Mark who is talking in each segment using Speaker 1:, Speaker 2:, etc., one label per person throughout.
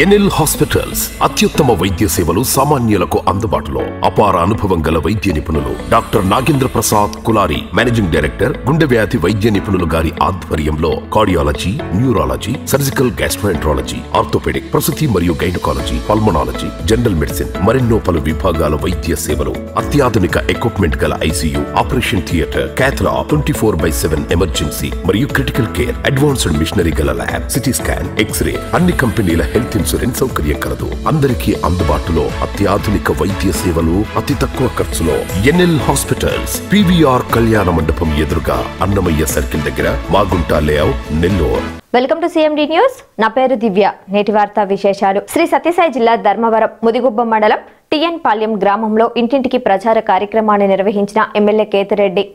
Speaker 1: NL hospitals అత్యుత్తమ వైద్య సేవలు సామాన్యులకు అందుబాటులో. అపార అనుభవం గల వైద్య నిపుణులు doctor Nagendra Prasad Kulari, managing director, గుండె వ్యాధి వైద్య నిపుణులు గారి ఆధ్వర్యంలో cardiology, neurology, surgical gastroenterology, orthopaedic, ప్రసూతి మరియు గైనకాలజీ, పల్మనాలజీ, జనరల్ మెడిసిన్ మరెన్నో పలు విభాగాల వైద్య సేవలు. అత్యాధునిక ఎక్విప్మెంట్ గల ఐసీయూ, ఆపరేషన్ థియేటర్, క్యాథ్లా, 24/7 ఎమర్జెన్సీ మరియు క్రిటికల్ కేర్, అడ్వాన్స్డ్ మిషనరీ గల ల్యాబ్, సిటీ స్కాన్, ఎక్స్రే, అన్ని కంపెనీల హెల్త్ ఇన్సూరెన్స్ సౌకర్యం కలదు. అందరికీ అందుబాటులో అత్యాధునిక వైద్య సేవలు అతి తక్కువ ఖర్చులో. ఎన్ఎల్ హాస్పిటల్స్, పివిఆర్ కళ్యాణ మండపం ఎదురుగా, అన్నమయ్య సర్కిల్ దగ్గర, Magunta layout, Nellore.
Speaker 2: Welcome to CMD news. నా పేరు దివ్య. నేటి వార్తా విశేషాలు. శ్రీ సత్యసాయి జిల్లా ధర్మవరం ముదిగుబ్బ మండలం టిఎన్ పాల్యం గ్రామంలో ఇంటింటికి ప్రచార కార్యక్రమాన్ని నిర్వహించిన ఎమ్మెల్యే కేతిరెడ్డి.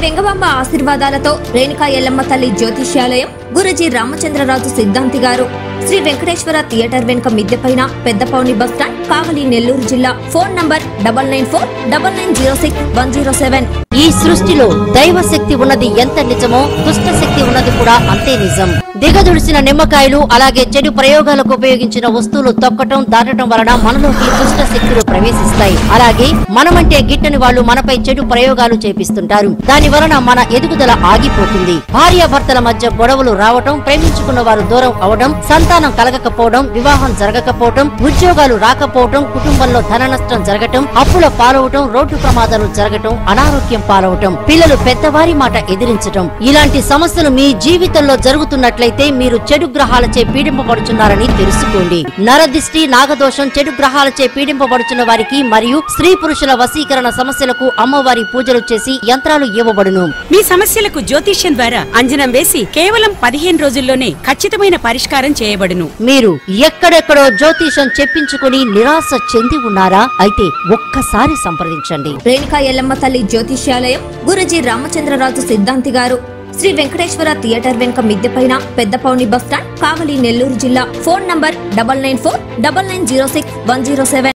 Speaker 2: వెంగబాంబ ఆశీర్వాదాలతో రేణుకా ఎల్లమ్మ తల్లి జ్యోతిష్యాలయం, గురూజీ రామచంద్రరాజు సిద్ధాంతి గారు, శ్రీ వెంకటేశ్వర థియేటర్ వెనుక మిద్దెపైన, పెద్దపౌని బస్టాండ్, కావలి, నెల్లూరు జిల్లా. Phone number 9949906107.
Speaker 3: ఈ సృష్టిలో దైవ శక్తి ఉన్నది ఎంత నిజమో, దుష్ట శక్తి ఉన్నది కూడా అంతే నిజం. దిగదుడిసిన నిమ్మకాయలు, అలాగే చెడు ప్రయోగాలకు ఉపయోగించిన వస్తువులు తొక్కటం, దాటడం వలన మనలోకి దుష్ట శక్తులు ప్రవేశిస్తాయి. అలాగే మనమంటే గిట్టని వాళ్ళు మనపై చెడు ప్రయోగాలు చేపిస్తుంటారు. దాని వలన మన ఎదుగుదల ఆగిపోతుంది. భార్యాభర్తల మధ్య గొడవలు రావటం, ప్రేమించుకున్న వారు దూరం అవడం, సంతానం కలగకపోవడం, వివాహం జరగకపోవడం, ఉద్యోగాలు రాకపోవడం, కుటుంబంలో ధన నష్టం జరగటం, అప్పుల పాలవటం, రోడ్డు ప్రమాదాలు జరగటం, అనారోగ్యం పాలవటం, పిల్లలు పెద్దవారి మాట ఎదిరించటం, ఇలాంటి సమస్యలు మీ జీవితంలో జరుగుతున్నట్లయితే మీరు చెడు గ్రహాలచే పీడింపబడుచున్నారని తెలుసుకోండి. నరదిష్టి, నాగదోషం, చెడు గ్రహాలచే పీడింపబడుచున్న వారికి మరియు స్త్రీ పురుషుల వశీకరణ సమస్యలకు అమ్మవారి పూజలు చేసి యంత్రాలు ఇవ్వబడును.
Speaker 4: మీ సమస్యలకు జ్యోతిష్యం ద్వారా అంజనం వేసి కేవలం 15 రోజుల్లోనే ఖచ్చితమైన పరిష్కారం చేయబడును.
Speaker 3: మీరు ఎక్కడెక్కడో జ్యోతిషం చెప్పించుకుని నిరాశ చెంది ఉన్నారా? అయితే ఒక్కసారి సంప్రదించండి.
Speaker 2: రేణుకా ఎల్లమ్మ తల్లి జ్యోతిష్యాలయం, గురూజీ రామచంద్రరాజు సిద్ధాంతి గారు, శ్రీ వెంకటేశ్వర థియేటర్ వెనుక మిద్దెపైన, పెద్దపౌని బస్టాండ్, కావలి, నెల్లూరు జిల్లా. Phone number 9949906107.